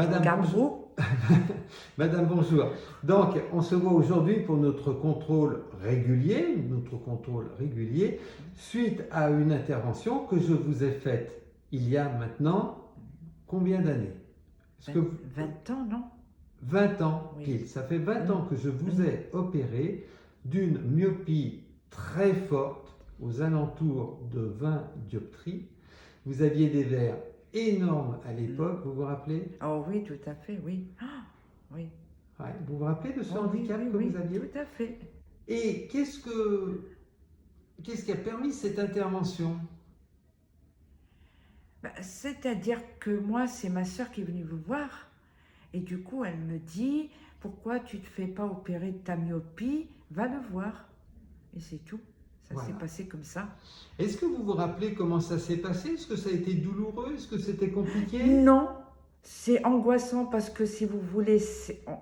Madame, Garou. Madame, bonjour. Donc, on se voit aujourd'hui pour notre contrôle régulier, suite à une intervention que je vous ai faite il y a maintenant combien d'années? 20 ans, non? 20 ans Oui. pile. Ça fait 20 ans que je vous ai opéré d'une myopie très forte, aux alentours de 20 dioptries. Vous aviez des verres énormes à l'époque, vous vous rappelez? Oh oui, tout à fait, oui. Ah, oui. Ouais. Vous vous rappelez de ce Oh, oui, handicap oui, que oui, vous aviez? tout à fait. Et qu'est-ce qui a permis cette intervention? C'est-à-dire que moi, c'est ma soeur qui est venue vous voir. Et du coup, elle me dit, pourquoi tu ne te fais pas opérer de ta myopie? Va le voir. Et c'est tout. Ça Voilà. s'est passé comme ça. Est-ce que vous vous rappelez comment ça s'est passé? Est-ce que ça a été douloureux? Est-ce que c'était compliqué? Non, c'est angoissant parce que si vous voulez,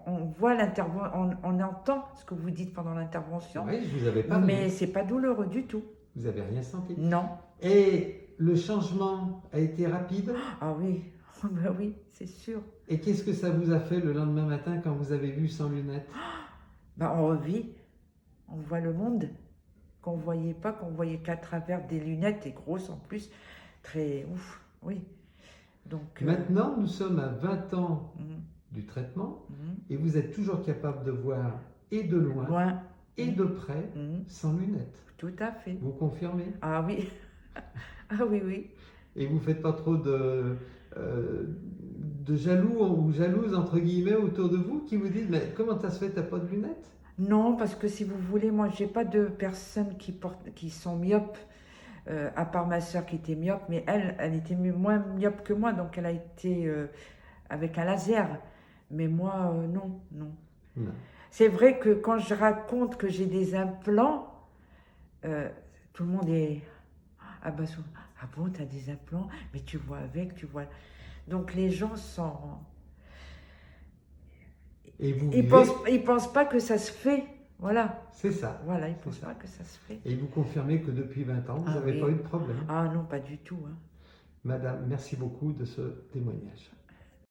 on voit l'intervention, on entend ce que vous dites pendant l'intervention, Oui, je vous avais parlé. mais c'est pas douloureux du tout. Vous n'avez rien senti? Non. Et le changement a été rapide? Ah oui, ben oui, c'est sûr. Et qu'est-ce que ça vous a fait le lendemain matin quand vous avez vu sans lunettes? Ben, on revit, on voit le monde qu'on voyait pas, qu'on voyait qu'à travers des lunettes et grosses en plus, très ouf, oui. Donc Maintenant, nous sommes à 20 ans mm, du traitement mm, et vous êtes toujours capable de voir et de loin loin, et de près mm, sans lunettes. tout à fait. Vous confirmez? Ah oui, ah oui, oui. Et vous ne faites pas trop de jaloux ou jalouses, entre guillemets, autour de vous qui vous disent, mais comment ça se fait, tu n'as pas de lunettes? Non, parce que si vous voulez, moi, j'ai pas de personnes qui sont myopes, à part ma sœur qui était myope, mais elle était moins myope que moi, donc elle a été avec un laser. Mais moi, non, non. Non. C'est vrai que quand je raconte que j'ai des implants, tout le monde est abasourdi. Ah bon, t'as des implants? Mais tu vois avec, tu vois. Donc les gens sont. Et vous Ils vivez, pensent pas que ça se fait. Voilà. c'est ça. Voilà, ils C'est pensent ça. pas que ça se fait. Et vous confirmez que depuis 20 ans, vous Ah n'avez oui. pas eu de problème. Ah non, pas du tout, hein. Madame, merci beaucoup de ce témoignage.